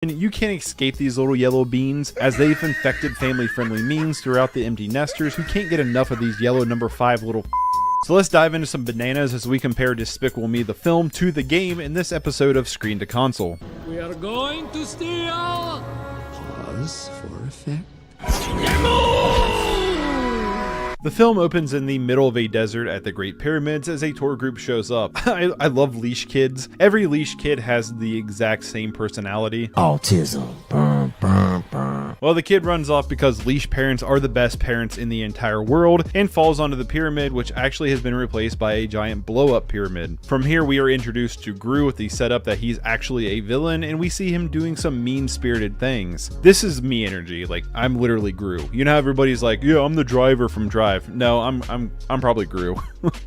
And you can't escape these little yellow beans, as they've infected family-friendly memes throughout the empty nesters who can't get enough of these yellow number 5 little So let's dive into some bananas as we compare Despicable Me the film to the game in this episode of Screen to Console. We are going to steal! Pause for effect. The film opens in the middle of a desert at the Great Pyramids as a tour group shows up. I love leash kids. Every leash kid has the exact same personality. Autism. Burn, burn, burn. Well, the kid runs off because leash parents are the best parents in the entire world and falls onto the pyramid, which actually has been replaced by a giant blow-up pyramid. From here, we are introduced to Gru with the setup that he's actually a villain, and we see him doing some mean-spirited things. This is me energy. Like, I'm literally Gru. You know how everybody's like, yeah, I'm the driver from Drive. No, I'm probably Gru.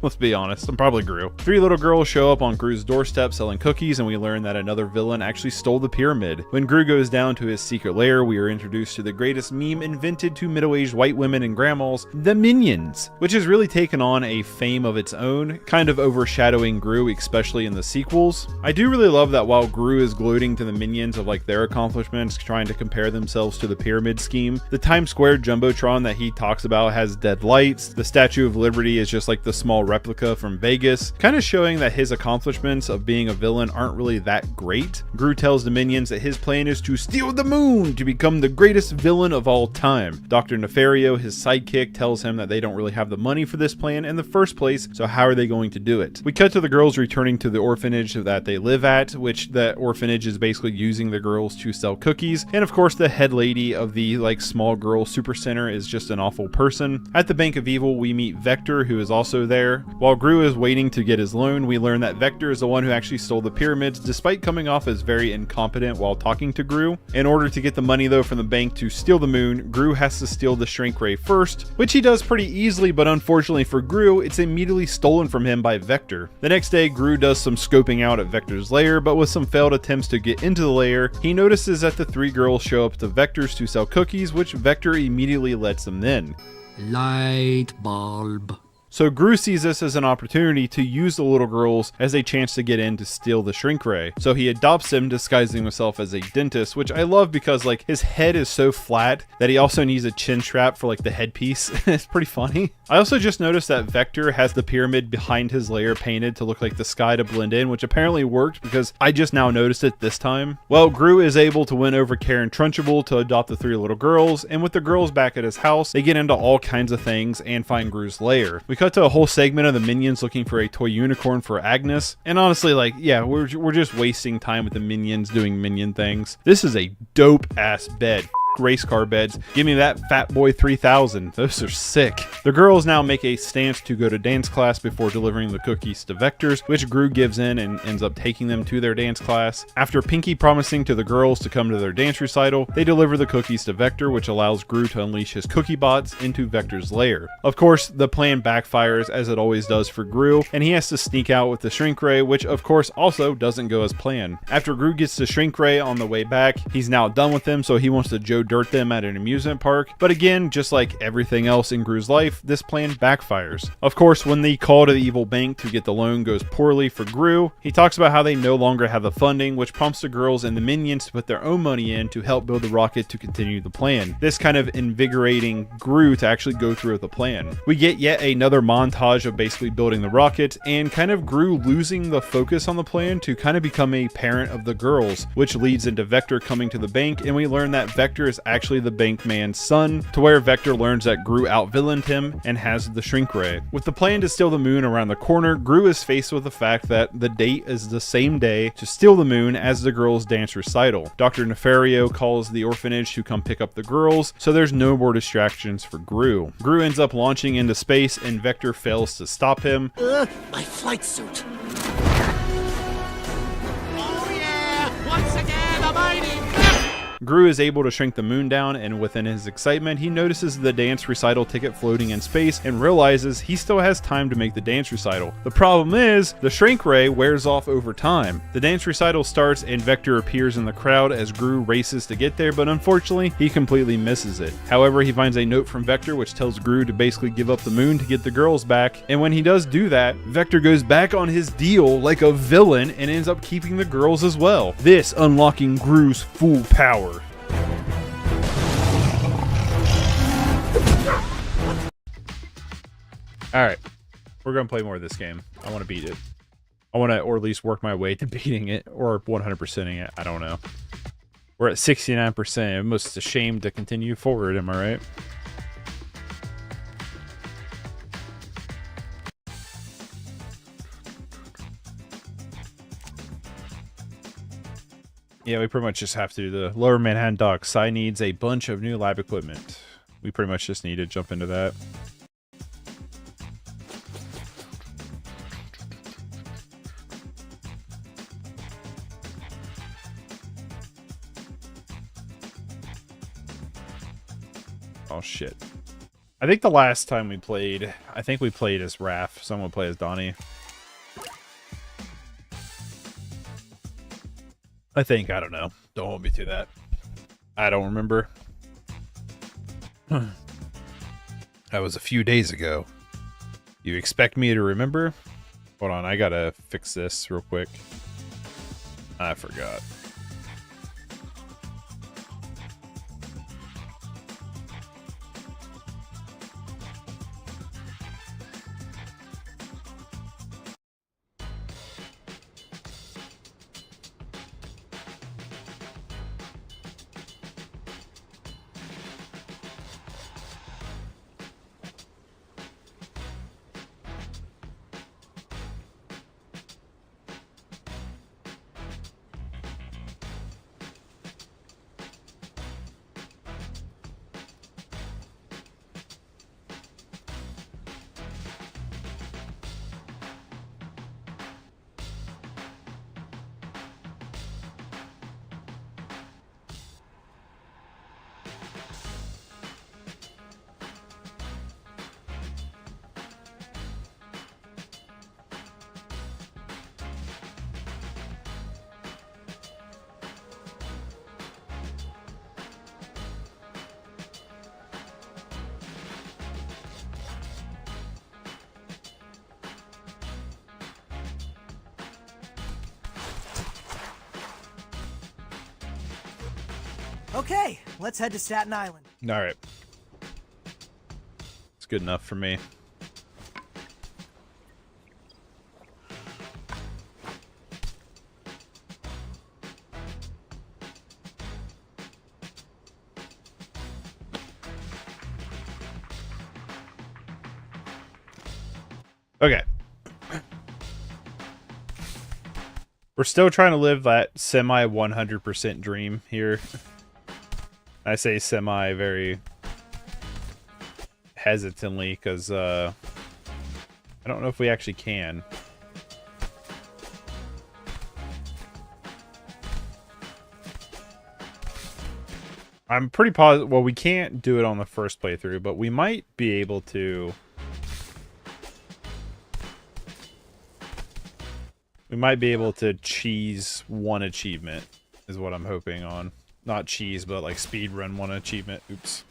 Let's be honest, I'm probably Gru. 3 little girls show up on Gru's doorstep selling cookies, and we learn that another villain actually stole the pyramid. When Gru goes down to his secret lair, we are introduced to the greatest meme invented to middle-aged white women and grandmas, the Minions, which has really taken on a fame of its own, kind of overshadowing Gru, especially in the sequels. I do really love that while Gru is gloating to the Minions of like their accomplishments, trying to compare themselves to the pyramid scheme, the Times Square Jumbotron that he talks about has dead lights. The Statue of Liberty is just like the small replica from Vegas, kind of showing that his accomplishments of being a villain aren't really that great. Gru tells the Minions that his plan is to steal the moon to become the greatest villain of all time. Dr. Nefario, his sidekick, tells him that they don't really have the money for this plan in the first place, so how are they going to do it? We cut to the girls returning to the orphanage that they live at, which the orphanage is basically using the girls to sell cookies, and of course the head lady of the like small girl super center is just an awful person. At the Bank of Evil, we meet Vector, who is also there. While Gru is waiting to get his loan, we learn that Vector is the one who actually stole the pyramids, despite coming off as very incompetent while talking to Gru. In order to get the money though from the bank to steal the moon, Gru has to steal the shrink ray first, which he does pretty easily, but unfortunately for Gru, it's immediately stolen from him by Vector. The next day, Gru does some scoping out at Vector's lair, but with some failed attempts to get into the lair, he notices that the 3 girls show up to Vector's to sell cookies, which Vector immediately lets them in. Light bulb. So Gru sees this as an opportunity to use the little girls as a chance to get in to steal the shrink ray. So he adopts them, disguising himself as a dentist, which I love because like his head is so flat that he also needs a chin strap for like the headpiece. It's pretty funny. I also just noticed that Vector has the pyramid behind his lair painted to look like the sky to blend in, which apparently worked because I just now noticed it this time. Well, Gru is able to win over Karen Trunchbull to adopt the 3 little girls, and with the girls back at his house, they get into all kinds of things and find Gru's lair. We cut to a whole segment of the Minions looking for a toy unicorn for Agnes, and honestly, like, yeah, we're just wasting time with the Minions doing Minion things. This is a dope ass bed. Race car beds. Give me that Fat Boy 3000. Those are sick. The girls now make a stance to go to dance class before delivering the cookies to Vector's, which Gru gives in and ends up taking them to their dance class. After Pinky promising to the girls to come to their dance recital, they deliver the cookies to Vector, which allows Gru to unleash his cookie bots into Vector's lair. Of course, the plan backfires as it always does for Gru, and he has to sneak out with the shrink ray, which of course also doesn't go as planned. After Gru gets the shrink ray on the way back, he's now done with them, so he wants to Joe Dirt them at an amusement park, but again, just like everything else in Gru's life, this plan backfires. Of course, when the call to the evil bank to get the loan goes poorly for Gru, he talks about how they no longer have the funding, which prompts the girls and the Minions to put their own money in to help build the rocket to continue the plan. This kind of invigorating Gru to actually go through with the plan. We get yet another montage of basically building the rocket and kind of Gru losing the focus on the plan to kind of become a parent of the girls, which leads into Vector coming to the bank, and we learn that Vector is actually the bank man's son, to where Vector learns that Gru out-villained him and has the shrink ray. With the plan to steal the moon around the corner, Gru is faced with the fact that the date is the same day to steal the moon as the girls' dance recital. Dr. Nefario calls the orphanage to come pick up the girls, so there's no more distractions for Gru. Gru ends up launching into space, and Vector fails to stop him. My flight suit. Oh yeah! Once again, a mighty Gru is able to shrink the moon down, and within his excitement, he notices the dance recital ticket floating in space and realizes he still has time to make the dance recital. The problem is, the shrink ray wears off over time. The dance recital starts and Vector appears in the crowd as Gru races to get there, but unfortunately, he completely misses it. However, he finds a note from Vector which tells Gru to basically give up the moon to get the girls back, and when he does do that, Vector goes back on his deal like a villain and ends up keeping the girls as well. This unlocking Gru's full power. Alright, we're going to play more of this game. I want to beat it. I want to, or at least work my way to beating it, or 100%ing it. I don't know. We're at 69%. I'm almost ashamed to continue forward, am I right? Yeah, we pretty much just have to do the Lower Manhattan Dock. Sai needs a bunch of new lab equipment. We pretty much just need to jump into that. Oh, shit. I think the last time we played, I think we played as Raph. Someone play as Donnie. I think, I don't know. Don't hold me to that. I don't remember. That was a few days ago. You expect me to remember? Hold on, I gotta fix this real quick. I forgot. Okay, let's head to Staten Island. Alright. It's good enough for me. Okay. We're still trying to live that semi 100% dream here. I say semi very hesitantly because I don't know if we actually can. I'm pretty positive. Well, we can't do it on the first playthrough, but we might be able to. We might be able to cheese one achievement, is what I'm hoping on. Not cheese, but like speedrun one achievement. Oops.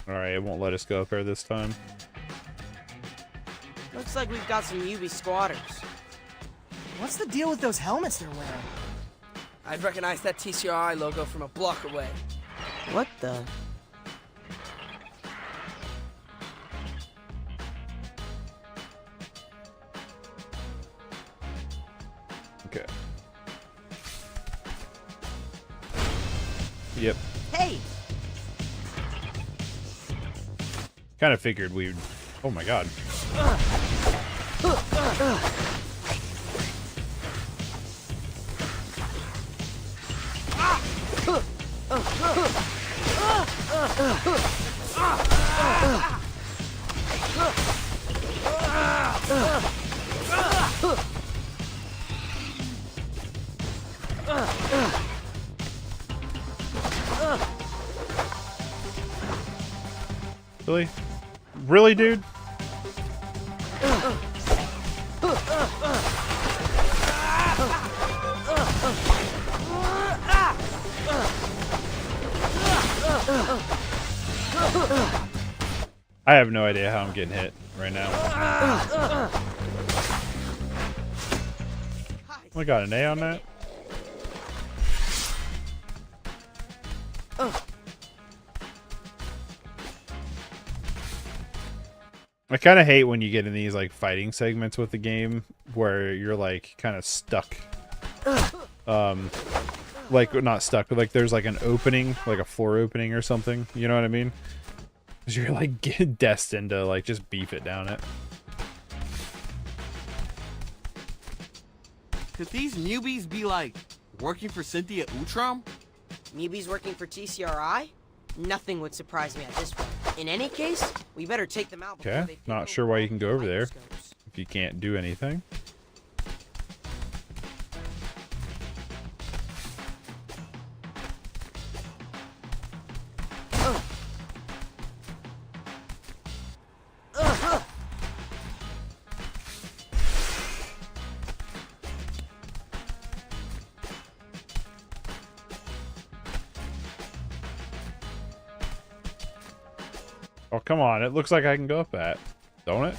Alright, it won't let us go up there this time. Looks like we've got some UB squatters. What's the deal with those helmets they're wearing? I'd recognize that TCRI logo from a block away. What the? Okay. Yep. Hey! Kind of figured we'd... Oh my god. Really? Really, dude? I have no idea how I'm getting hit right now. I got an A on that. I kind of hate when you get in these like fighting segments with the game where you're like kind of stuck. Like not stuck, but like there's like an opening, like a floor opening or something. You know what I mean? Because you're like destined to like just beef it down it. Could these newbies be like working for Cynthia Utrom? Newbies working for TCRI? Nothing would surprise me at this point. In any case, we better take them out before Okay, not sure why you can go over there if you can't do anything. Oh, come on. It looks like I can go up that. Don't it?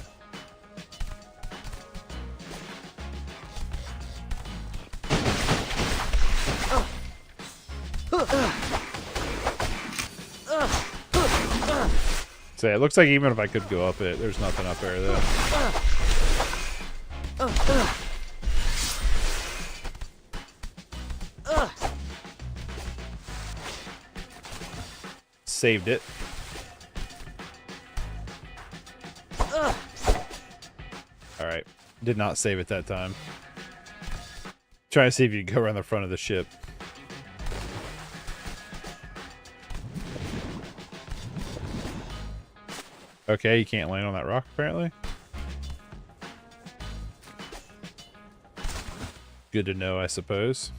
Say, it looks like even if I could go up it, there's nothing up there, though. Saved it. Alright. Did not save it that time. Trying to see if you can go around the front of the ship. Okay, you can't land on that rock, apparently. Good to know, I suppose.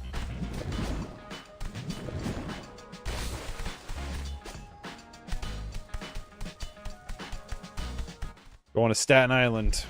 Going to Staten Island.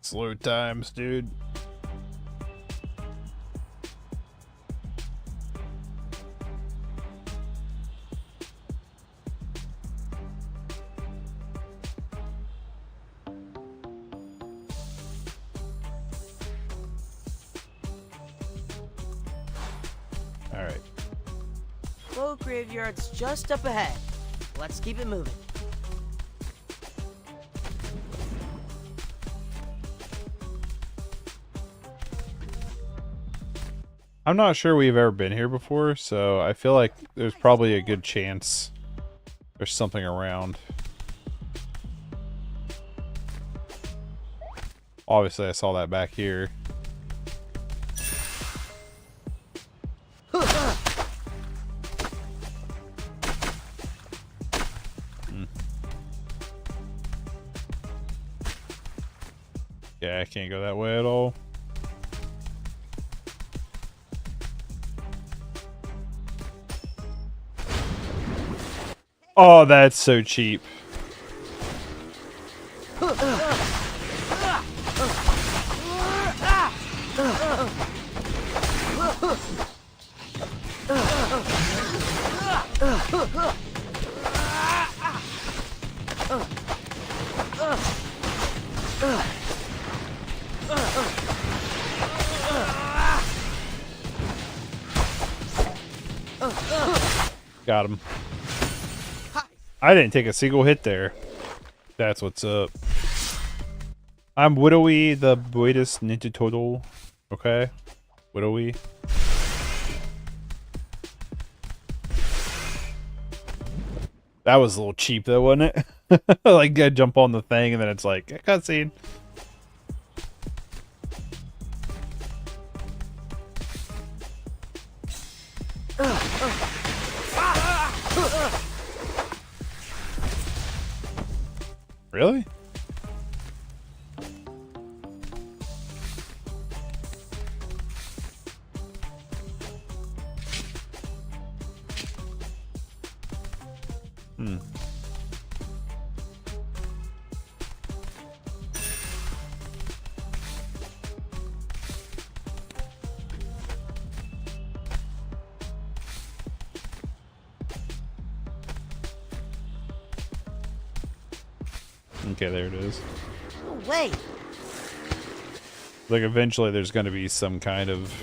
Slow times, dude. All right. Slow graveyard's just up ahead. Let's keep it moving. I'm not sure we've ever been here before, so I feel like there's probably a good chance there's something around. Obviously, I saw that back here. Yeah, I can't go that way at all. Oh, that's so cheap. Got him. I didn't take a single hit there. That's what's up. I'm Widowy, the greatest Ninja Turtle. Okay? Widowy. That was a little cheap though, wasn't it? Like, I jump on the thing and then it's like, cutscene. Really? Hmm. Okay, there it is. No way. Like, eventually there's going to be some kind of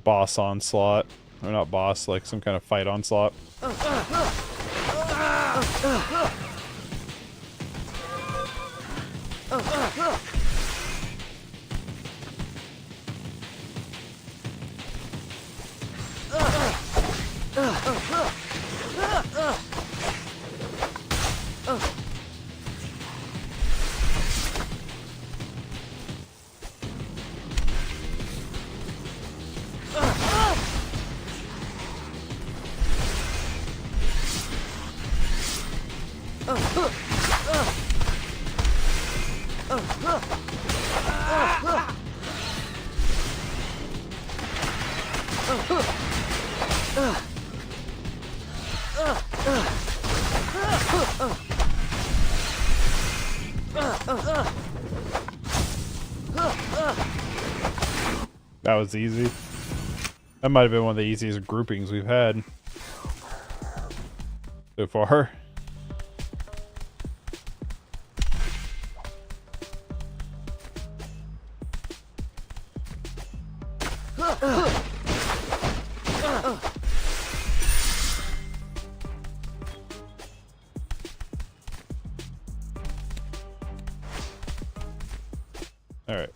boss onslaught. Or not boss, like some kind of fight onslaught. That was easy. That might have been one of the easiest groupings we've had so far. Alright.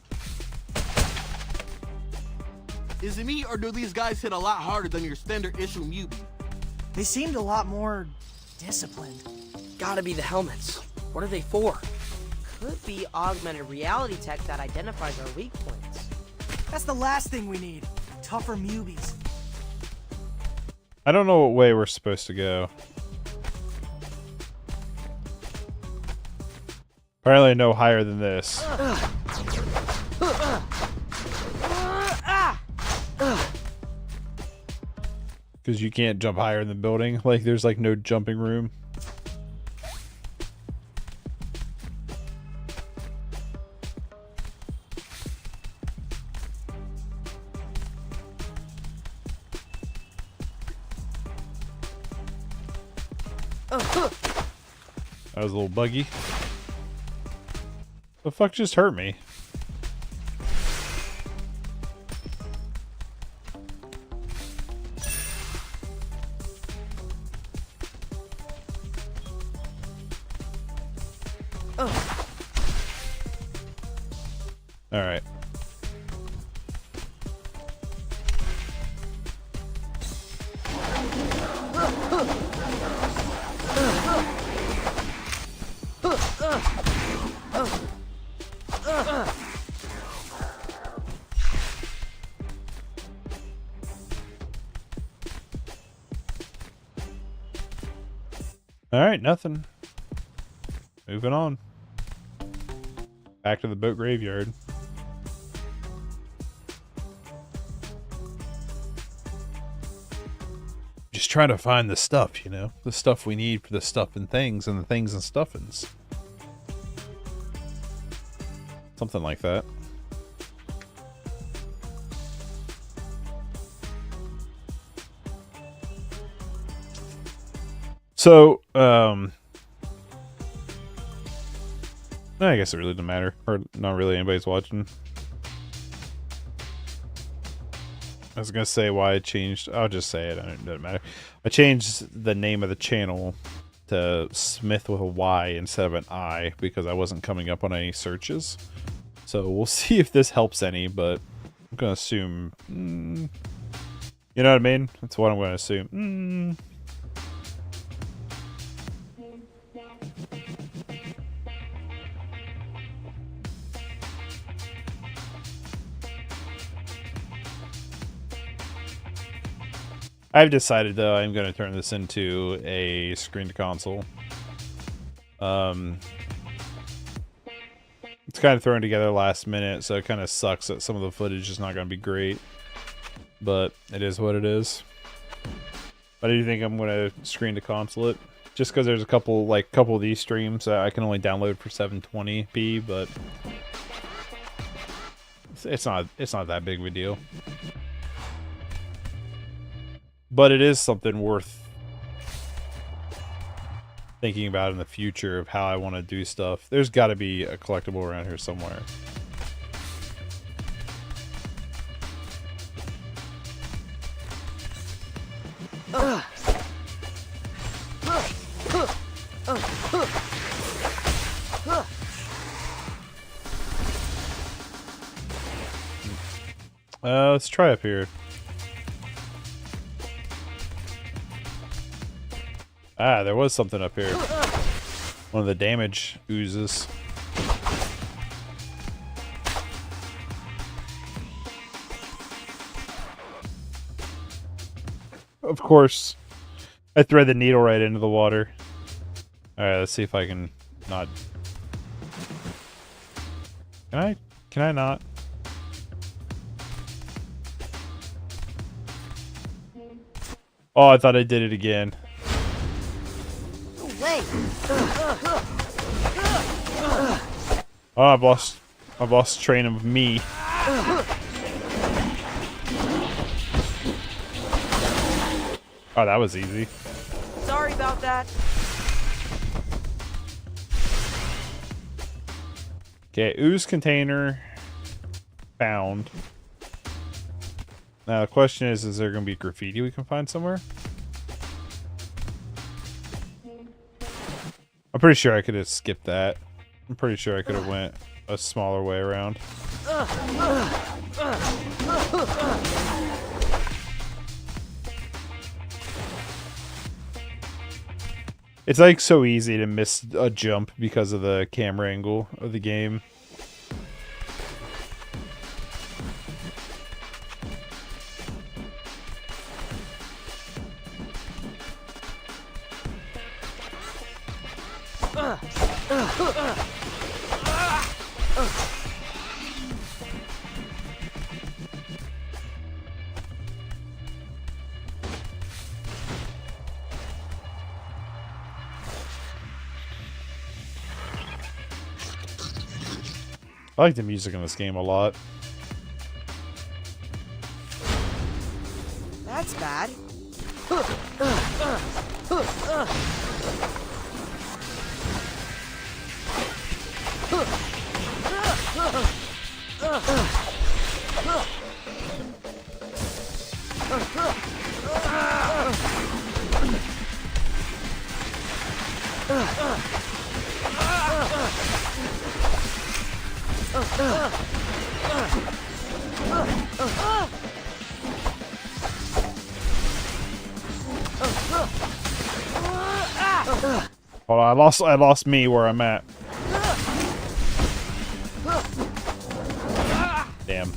Is it me, or do these guys hit a lot harder than your standard issue Mutant? They seemed a lot more disciplined. Gotta be the helmets. What are they for? Could be augmented reality tech that identifies our weak points. That's the last thing we need. Tougher mubies. I don't know what way we're supposed to go. Apparently no higher than this. Because you can't jump higher in the building. Like, there's like no jumping room. That was a little buggy. The fuck just hurt me? All right. All right, nothing. Moving on. Back to the boat graveyard. Just trying to find the stuff, you know? The stuff we need for the stuff and things and the things and stuffings. Something like that. So, I guess it really doesn't matter. Or not really, anybody's watching. I was gonna say why I changed. I'll just say it. It doesn't matter. I changed the name of the channel to Smith with a Y instead of an I because I wasn't coming up on any searches. So we'll see if this helps any, but I'm gonna assume. You know what I mean? That's what I'm gonna assume. I've decided though I'm going to turn this into a screen to console. It's kind of thrown together last minute, so it kind of sucks that some of the footage is not going to be great. But it is what it is. But I do think I'm going to screen to console it. Just because there's a couple of these streams that I can only download for 720p, but it's not that big of a deal. But it is something worth thinking about in the future of how I want to do stuff. There's got to be a collectible around here somewhere. Let's try up here. Ah, there was something up here. One of the damage oozes. Of course, I thread the needle right into the water. Alright, let's see if I can not... Can I not? Oh, I thought I did it again. Oh, I've lost train of me. Oh, that was easy. Sorry about that. Okay, ooze container found. Now the question is there going to be graffiti we can find somewhere? I'm pretty sure I could have skipped that. I'm pretty sure I could have went a smaller way around. It's like so easy to miss a jump because of the camera angle of the game. I like the music in this game a lot. That's bad. Hold on, I lost me where I'm at. Damn.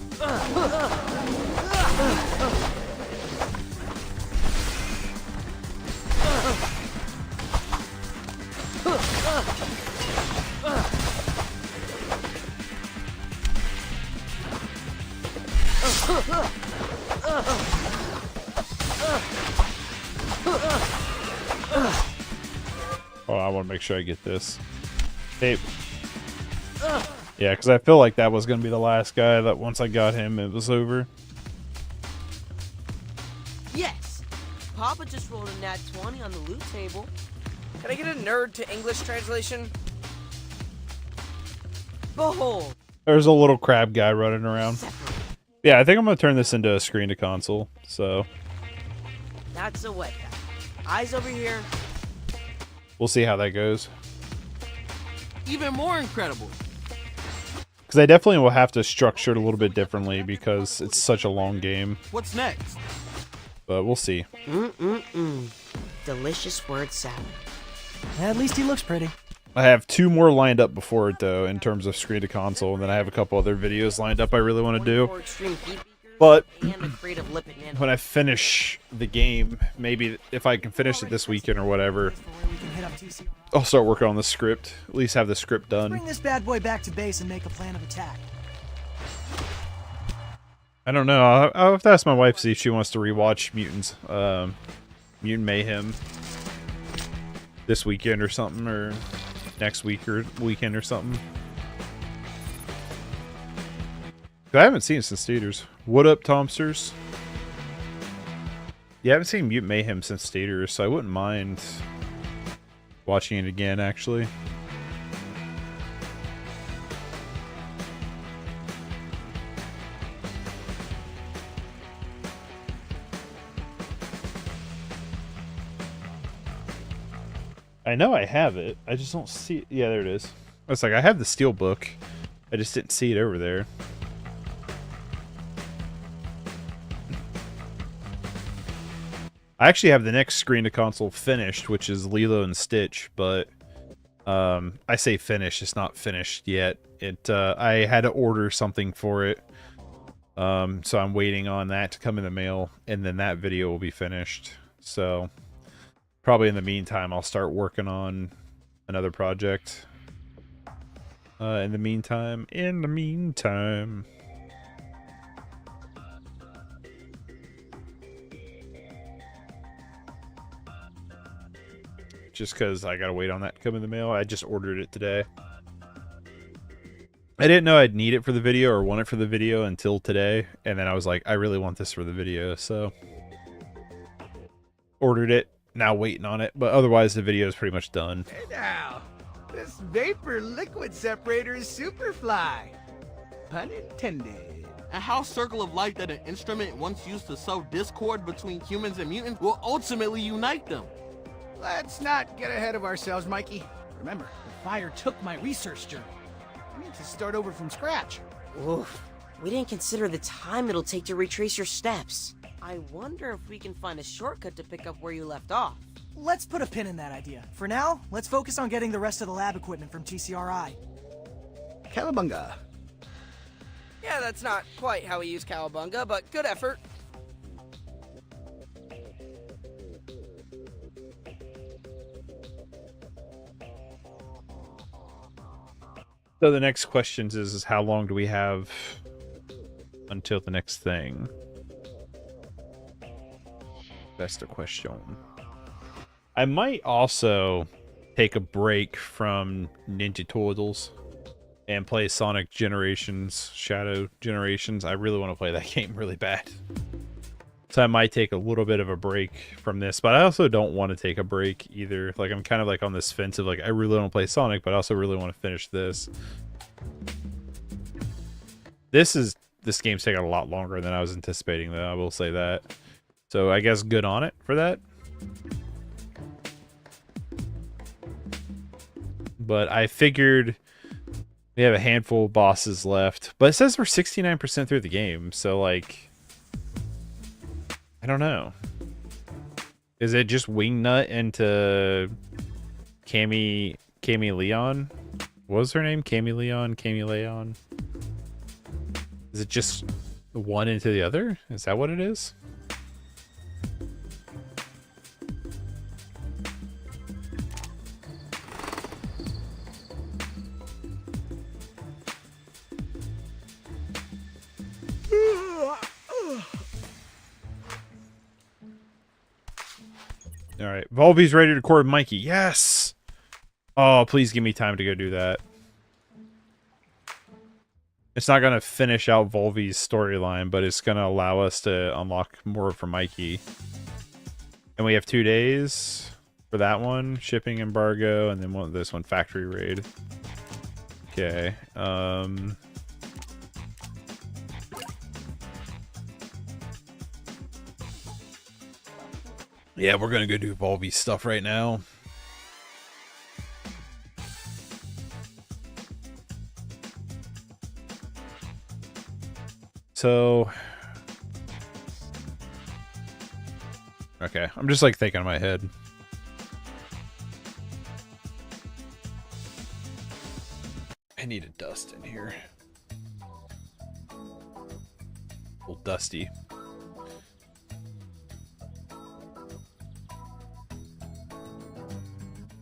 Oh, I want to make sure I get this. Tape. Yeah, because I feel like that was going to be the last guy that once I got him, it was over. Yes! Papa just rolled a nat 20 on the loot table. Can I get a nerd to English translation? Behold! There's a little crab guy running around. Separate. Yeah, I think I'm going to turn this into a screen to console, so That's a wet guy. Eyes over here. we'll see how that goes. Even more incredible. Because I definitely will have to structure it a little bit differently because it's such a long game, What's next? but we'll see. Delicious word salad. At least he looks pretty. I have 2 more lined up before it, though, in terms of screen to console, and then I have a couple other videos lined up I really want to do. 24 extreme heat beakers But and the creative lipid nano. when I finish the game, maybe if I can finish it this weekend or whatever, For where we can hit up TCR. I'll start working on the script. At least have the script done. Bring this bad boy back to base and make a plan of attack. I don't know. I'll have to ask my wife, see if she wants to rewatch Mutants, Mutant Mayhem this weekend or something, or next week or weekend or something. I haven't seen it since theaters. What up, Tomsters? Yeah, I haven't seen Mutant Mayhem since theaters, so I wouldn't mind watching it again, actually. I know I have it. I just don't see it. Yeah, there it is. It's like I have the steel book. I just didn't see it over there. I actually have the next screen to console finished, which is Lilo and Stitch, but I say finished, it's not finished yet. I had to order something for it. So I'm waiting on that to come in the mail, and then that video will be finished. So probably in the meantime, I'll start working on another in the meantime. Just because I gotta wait on that to come in the mail. I just ordered it today. I didn't know I'd need it for the video or want it for the video until today. And then I was like, I really want this for the video, so ordered it. Now waiting on it, but otherwise the video is pretty much done. Hey now, this vapor liquid separator is Superfly. Pun intended. And how Circle of Light, that an instrument once used to sow discord between humans and mutants, will ultimately unite them. Let's not get ahead of ourselves, Mikey. Remember, the fire took my research journal. I need to start over from scratch. Oof. We didn't consider the time it'll take to retrace your steps. I wonder if we can find a shortcut to pick up where you left off. Let's put a pin in that idea. For now, let's focus on getting the rest of the lab equipment from TCRI. Cowabunga. Yeah, that's not quite how we use cowabunga, but good effort. So the next question is how long do we have until the next thing? That's the question. I might also take a break from Ninja Turtles and play Sonic Generations, Shadow Generations. I really want to play that game really bad. So I might take a little bit of a break from this, but I also don't want to take a break either. Like, I'm kind of like on this fence of like, I really want to play Sonic, but I also really want to finish this. This game's taking a lot longer than I was anticipating, though. I will say that. So I guess good on it for that. But I figured we have a handful of bosses left. But it says we're 69% through the game, so like, I don't know. Is it just Wingnut into Cammy Leon? What was her name? Cammy Leon? Is it just one into the other? Is that what it is? All right, Volby's ready to record Mikey. Yes. Oh, please give me time to go do that. It's not going to finish out Volvi's storyline, but it's going to allow us to unlock more for Mikey. And we have 2 days for that one. Shipping embargo, and then this one, factory raid. Okay. Yeah, we're going to go do Volvi's stuff right now. So, okay, I'm just like thinking in my head. I need a dust in here. A little dusty.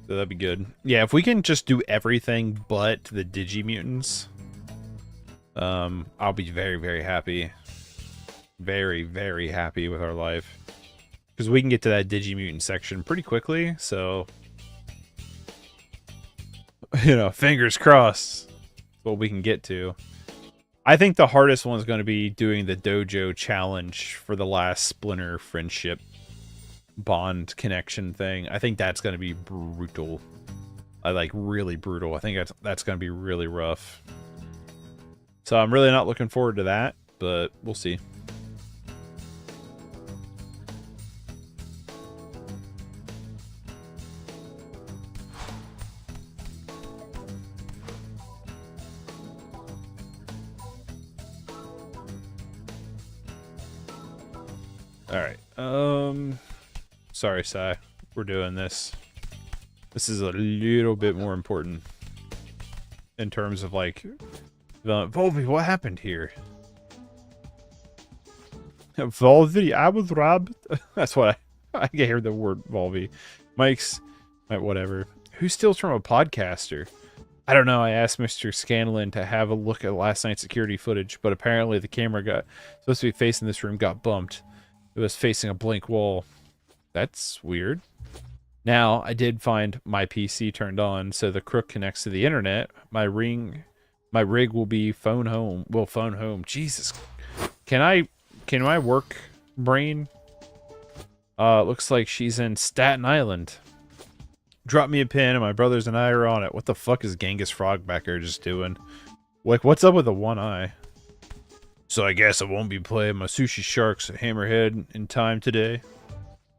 So that'd be good. Yeah, if we can just do everything but the Digimutants, I'll be very, very happy. Very, very happy with our life. Because we can get to that Digimutant section pretty quickly, so... You know, fingers crossed. What we can get to. I think the hardest one is going to be doing the dojo challenge for the last Splinter friendship bond connection thing. I think that's going to be brutal. Really brutal. I think that's going to be really rough. So I'm really not looking forward to that, but we'll see. All right. Sorry, Sai. We're doing this. This is a little bit more important in terms of like, Volvi, what happened here? Volvi, I was robbed. That's what I can hear the word Volvi. Mike's, whatever. Who steals from a podcaster? I don't know. I asked Mr. Scanlon to have a look at last night's security footage, but apparently the camera supposed to be facing this room got bumped. It was facing a blank wall. That's weird. Now, I did find my PC turned on, so the crook connects to the internet. My rig will be phone home. Will phone home. Jesus. Can my work brain? Looks like she's in Staten Island. Drop me a pin, and my brothers and I are on it. What the fuck is Genghis Frog back there just doing? Like, what's up with the one eye? So I guess I won't be playing my Sushi Sharks at Hammerhead in time today.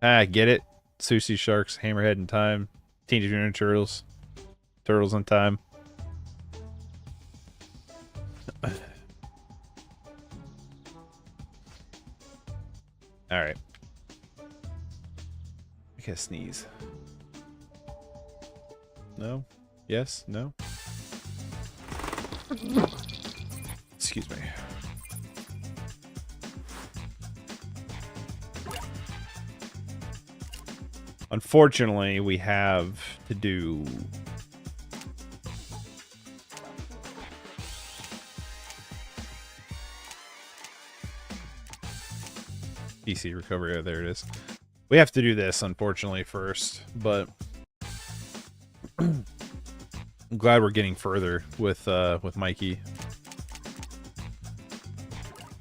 Ah, get it? Sushi Sharks, Hammerhead in time. Teenage Mutant Ninja Turtles. Turtles in time. Alright. I gotta sneeze. No? Yes? No? Excuse me. Unfortunately, we have to do... PC recovery. Oh, there it is. We have to do this, unfortunately, first, but... I'm glad we're getting further with Mikey.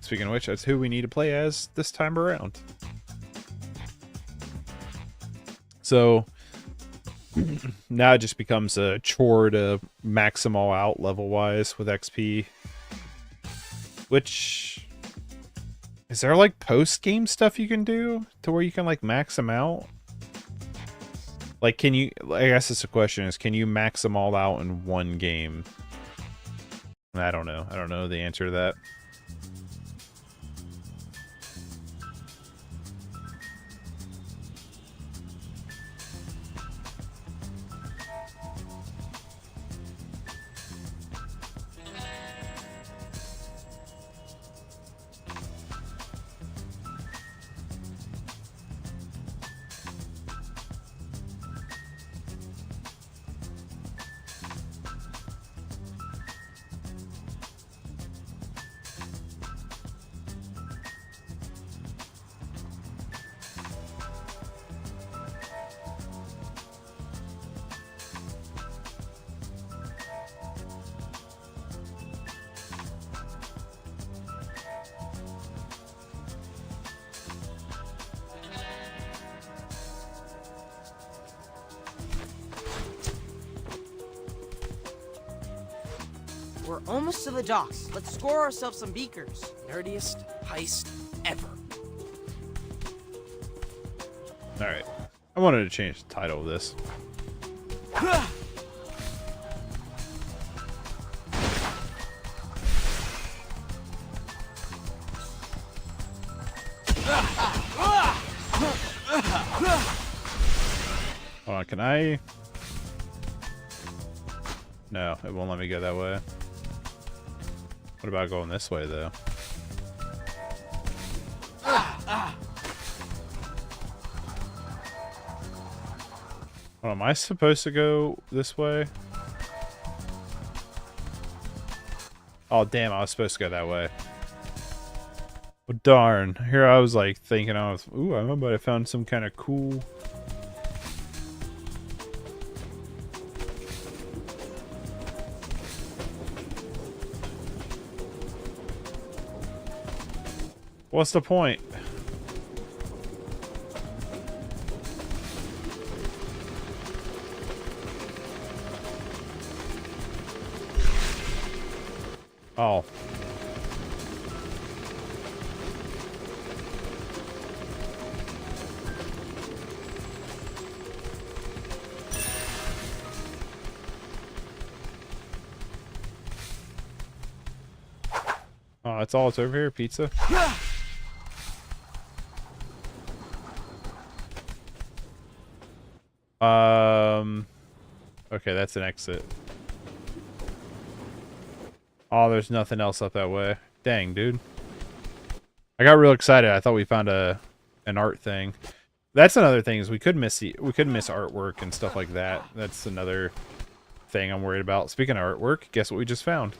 Speaking of which, that's who we need to play as this time around. So now it just becomes a chore to max them all out level-wise with XP. Which... Is there like post-game stuff you can do to where you can like max them out? Like, can you... I guess it's a question is, can you max them all out in one game? I don't know. I don't know the answer to that. We're almost to the docks. Let's score ourselves some beakers. Nerdiest heist ever. Alright. I wanted to change the title of this. Hold on, can I? No, it won't let me go that way. What about going this way, though? Oh, am I supposed to go this way? Oh, damn, I was supposed to go that way. Well, darn. Here I was, like, thinking I was... Ooh, I might have found some kind of cool... What's the point? Oh. Oh, that's all it's over here, pizza. Okay, that's an exit. Oh, there's nothing else up that way. Dang, dude. I got real excited. I thought we found an art thing. That's another thing, is we could miss artwork and stuff like that. That's another thing I'm worried about. Speaking of artwork, guess what we just found?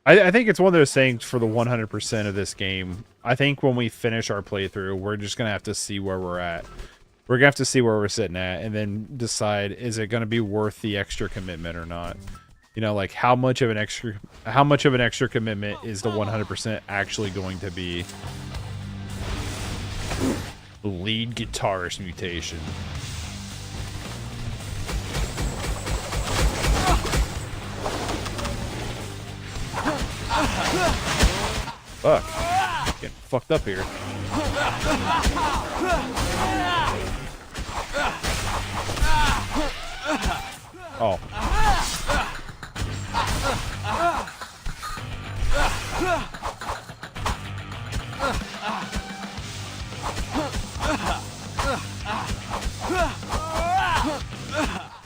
I think it's one of those things for the 100% of this game. I think when we finish our playthrough, we're just gonna have to see where we're at. We're gonna have to see where we're sitting at, and then decide, is it gonna be worth the extra commitment or not? You know, like how much of an extra commitment is the 100% actually going to be? Lead guitarist mutation. Fuck. Getting fucked up here. Oh.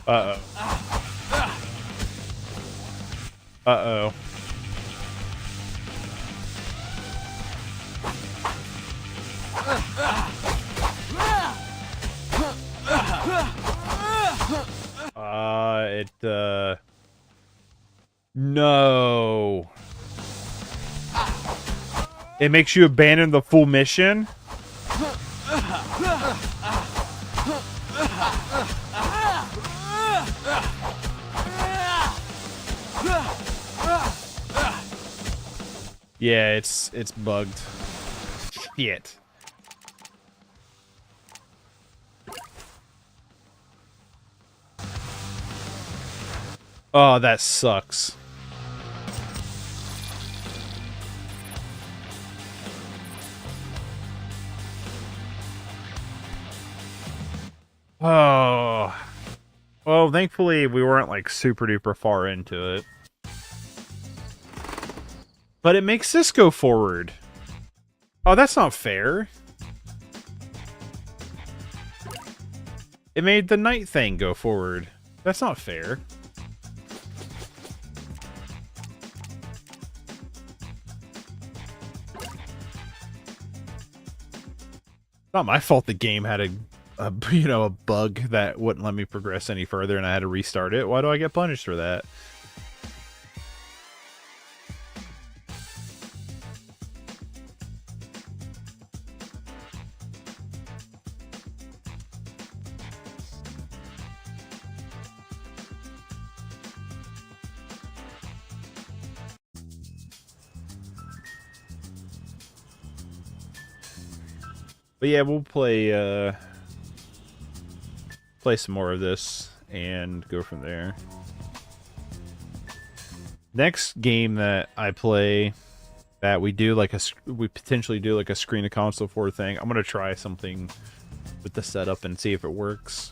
Uh-oh. Uh-oh. No. It makes you abandon the full mission? Yeah, it's bugged. Shit. Oh, that sucks. Oh. Well, thankfully we weren't like super duper far into it. But it makes this go forward. Oh, that's not fair. It made the night thing go forward. That's not fair. Not my fault the game had a bug that wouldn't let me progress any further and I had to restart it. Why do I get punished for that? But yeah, we'll play some more of this and go from there. Next game that I play that we do like we potentially do like a screen to console for thing. I'm gonna try something with the setup and see if it works.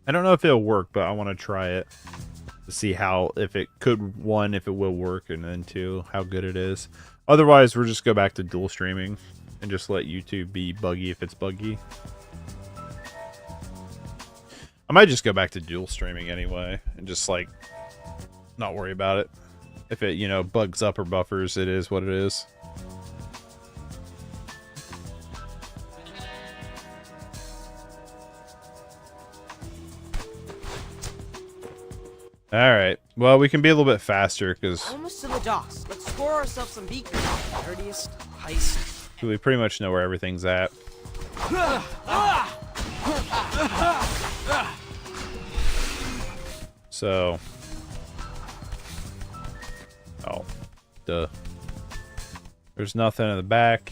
I don't know if it'll work, but I want to try it to see how, if it could, one, if it will work, and then two, how good it is. Otherwise, we'll just go back to dual streaming and just let YouTube be buggy if it's buggy. I might just go back to dual streaming anyway and just like not worry about it. If it, you know, bugs up or buffers, it is what it is. Alright, well, we can be a little bit faster because Almost to the docks. Let's score ourselves some beakers. Dirtiest heist. we pretty much know where everything's at. So, oh, duh. There's nothing in the back.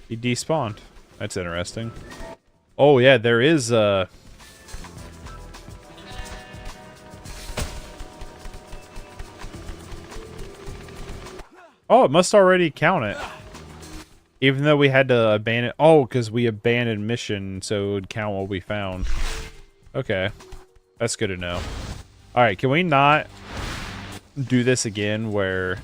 He despawned. That's interesting. Oh yeah, there is oh, it must already count it. Even though we had to abandon... Oh, because we abandoned mission, so it would count what we found. Okay. That's good to know. Alright, can we not do this again where...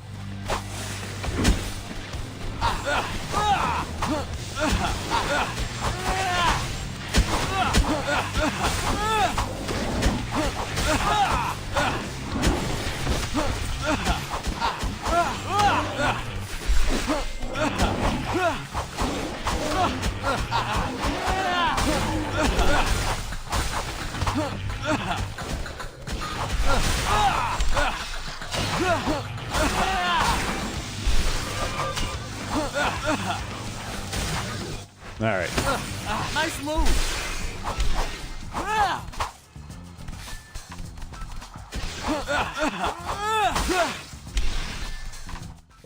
Alright. Nice move.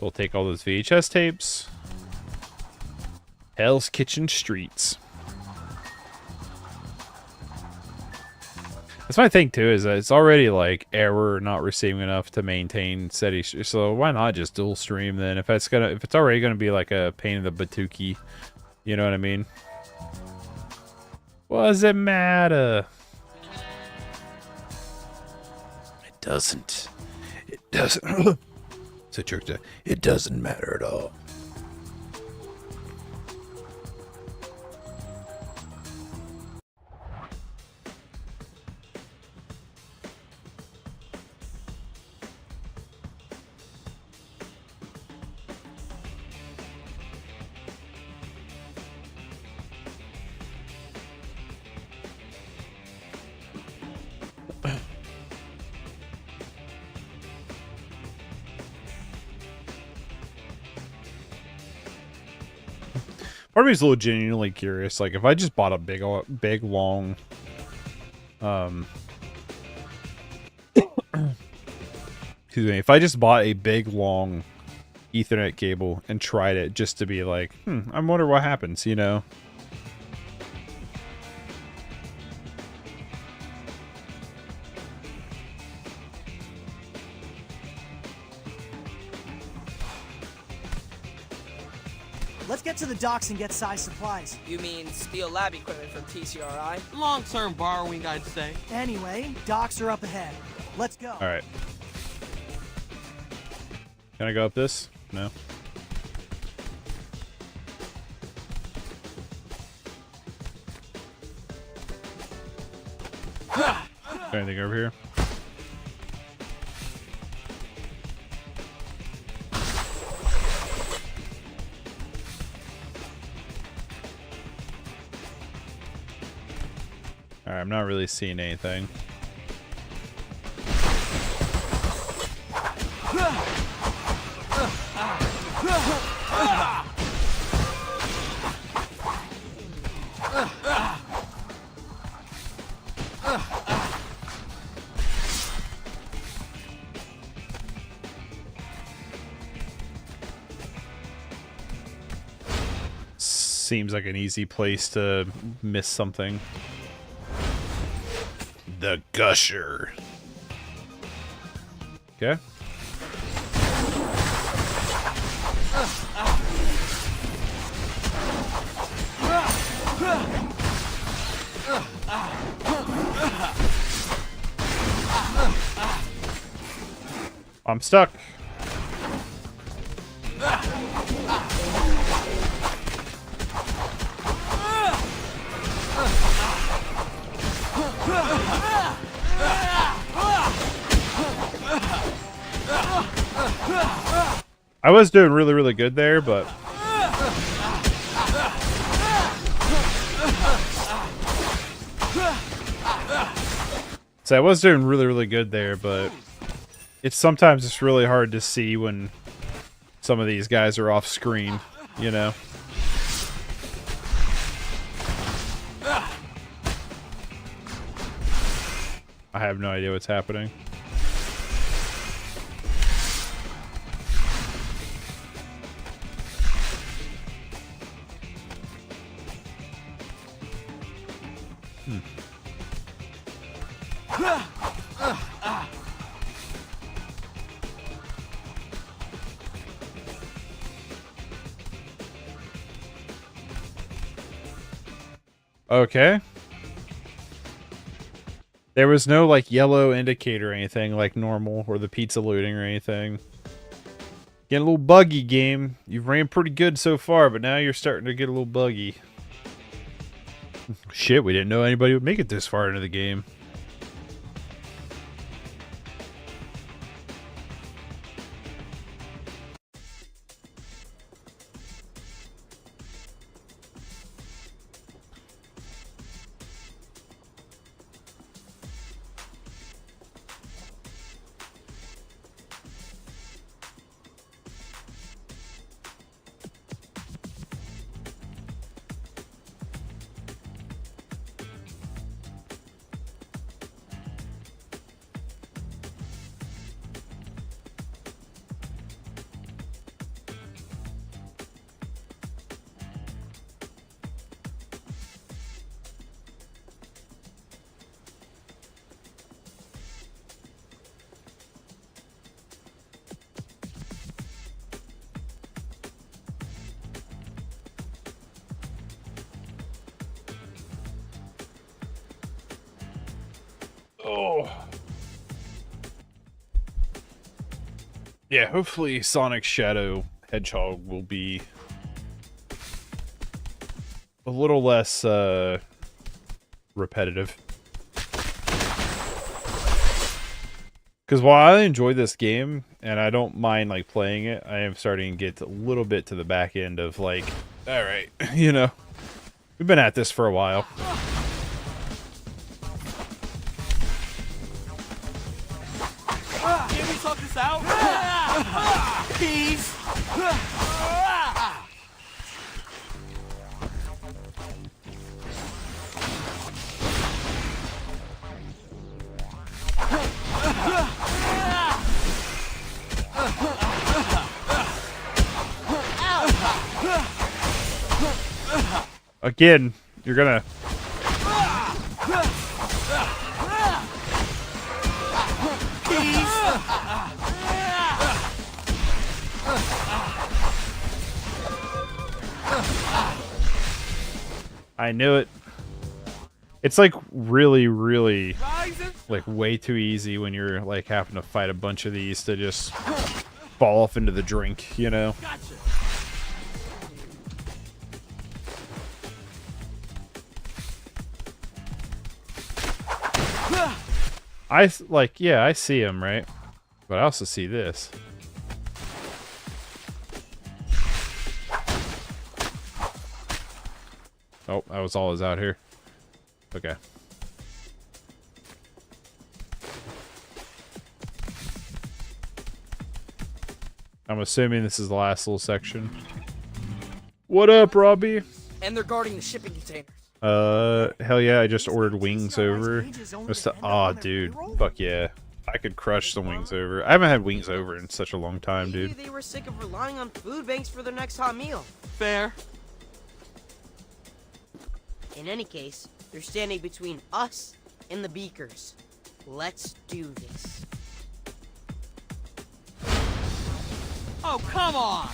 We'll take all those VHS tapes. Hell's Kitchen Streets. That's my thing too, is that it's already like error not receiving enough to maintain steady. So why not just dual stream then? If it's already gonna be like a pain in the batookie, you know what I mean? What does it matter? It doesn't. It doesn't. It's a trick to. It doesn't matter at all. Part of me is a little genuinely curious. Like, if I just bought a big long, excuse me, if I just bought a big long Ethernet cable and tried it just to be like, I wonder what happens, you know? Let's get to the docks and get size supplies. You mean steal lab equipment from TCRI? Long-term borrowing, I'd say. Anyway, docks are up ahead. Let's go. All right. Can I go up this? No. Anything over here? Alright, I'm not really seeing anything. seems like an easy place to miss something. The Gusher. Okay. I'm stuck. I was doing really, really good there, but... So I was doing really, really good there, but... It's sometimes it's really hard to see when some of these guys are off screen, you know? I have no idea what's happening. Okay. There was no, like, yellow indicator or anything like normal, or the pizza looting or anything. Getting a little buggy, game. You've ran pretty good so far, but now you're starting to get a little buggy. Shit, we didn't know anybody would make it this far into the game. Oh. Yeah, hopefully Sonic Shadow Hedgehog will be a little less repetitive. Because while I enjoy this game and I don't mind like playing it, I am starting to get a little bit to the back end of like, all right, you know, we've been at this for a while. Can we talk this out? Peace. Again, you're gonna... I knew it. It's like really, really like way too easy when you're like having to fight a bunch of these to just fall off into the drink, you know? Gotcha. Yeah, I see him, right? But I also see this. Oh, that was all is out here. Okay. I'm assuming this is the last little section. What up, Robbie? And they're guarding the shipping containers. Hell yeah, I just ordered wings over. Aw, dude. Fuck yeah. I could crush some wings over. I haven't had wings over in such a long time, Maybe dude. they were sick of relying on food banks for their next hot meal. Fair. In any case, you're standing between us and the beakers. Let's do this. Oh, come on!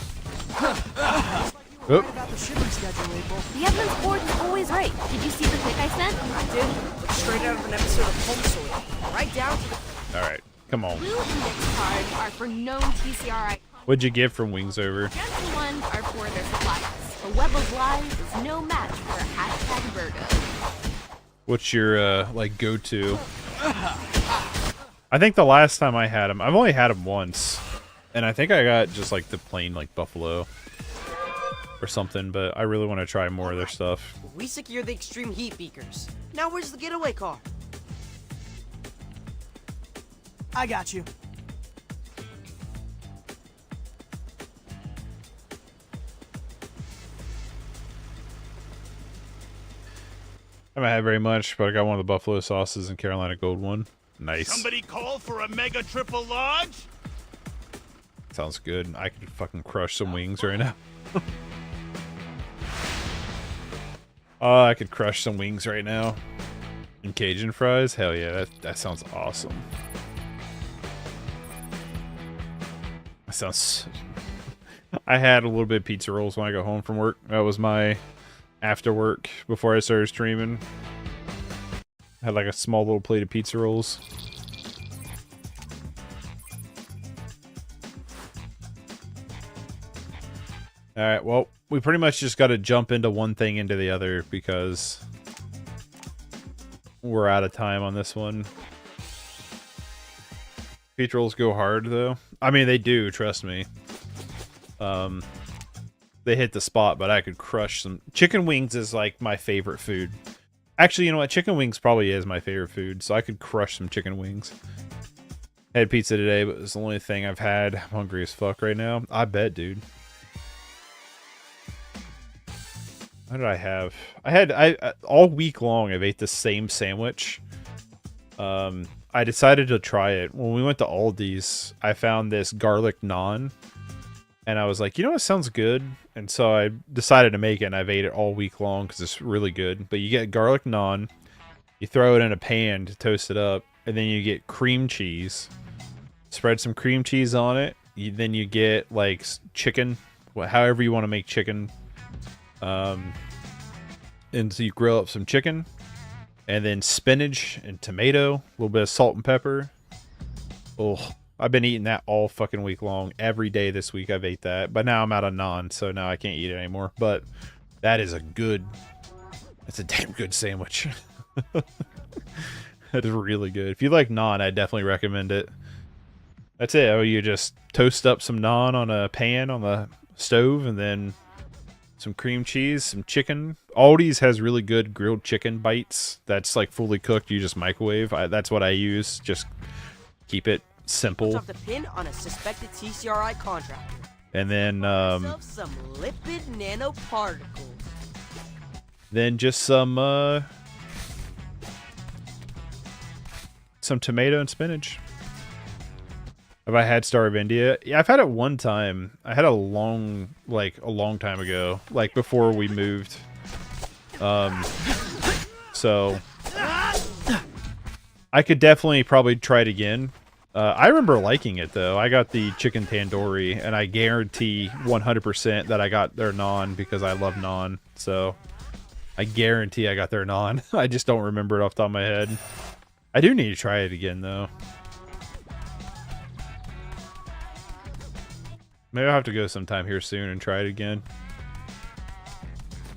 Oop. About the shipping schedule, April. The evidence board is always right. Did you see the pic I sent? I did. Looks straight out of an episode of Home Soil. Right down to the... All right, come on. Blue index cards are for known TCRI. What'd you get from Wings Over? Gentle ones are for their suppliers. The web of lies is no match for hashtag Virgo. What's your like go-to? I think the last time I had them, I've only had them once, and I think I got just like the plain like buffalo or something. But I really want to try more of their stuff. We secure the extreme heat beakers. Now where's the getaway car? I got you. I haven't had very much, but I got one of the buffalo sauces and Carolina Gold one. Nice. Somebody call for a mega triple large? Sounds good. I could fucking crush some wings right now. Oh, I could crush some wings right now. And Cajun fries? Hell yeah, that sounds awesome. That sounds... I had a little bit of pizza rolls when I got home from work. That was my after work before I started streaming. I had like a small little plate of pizza rolls. Alright, well, we pretty much just got to jump into one thing into the other because we're out of time on this one. Pizza rolls go hard, though. I mean, they do, trust me. They hit the spot, but I could crush some. Chicken wings is like my favorite food. Actually, you know what? Chicken wings probably is my favorite food, so I could crush some chicken wings. I had pizza today, but it's the only thing I've had. I'm hungry as fuck right now. I bet, dude. What did I have? I all week long I've ate the same sandwich. I decided to try it. When we went to Aldi's, I found this garlic naan. And I was like, you know what sounds good? And so I decided to make it, and I've ate it all week long because it's really good. But you get garlic naan, you throw it in a pan to toast it up, and then you get cream cheese. Spread some cream cheese on it. Then you get, like, chicken, however you want to make chicken. And so you grill up some chicken, and then spinach and tomato, a little bit of salt and pepper. Oh, I've been eating that all fucking week long. Every day this week I've ate that. But now I'm out of naan, so now I can't eat it anymore. But that is that's a damn good sandwich. That is really good. If you like naan, I definitely recommend it. That's it. Oh, you just toast up some naan on a pan on the stove, and then some cream cheese, some chicken. Aldi's has really good grilled chicken bites. That's like fully cooked. You just microwave. That's what I use. Just keep it simple. Off the pin on a suspected TCRI contractor. And then Some lipid nanoparticles. then just some tomato and spinach. Have I had Star of India? Yeah, I've had it one time. I had a long time ago, like before we moved. So I could definitely probably try it again. I remember liking it, though. I got the chicken tandoori, and I guarantee 100% that I got their naan because I love naan. So I guarantee I got their naan. I just don't remember it off the top of my head. I do need to try it again, though. Maybe I'll have to go sometime here soon and try it again.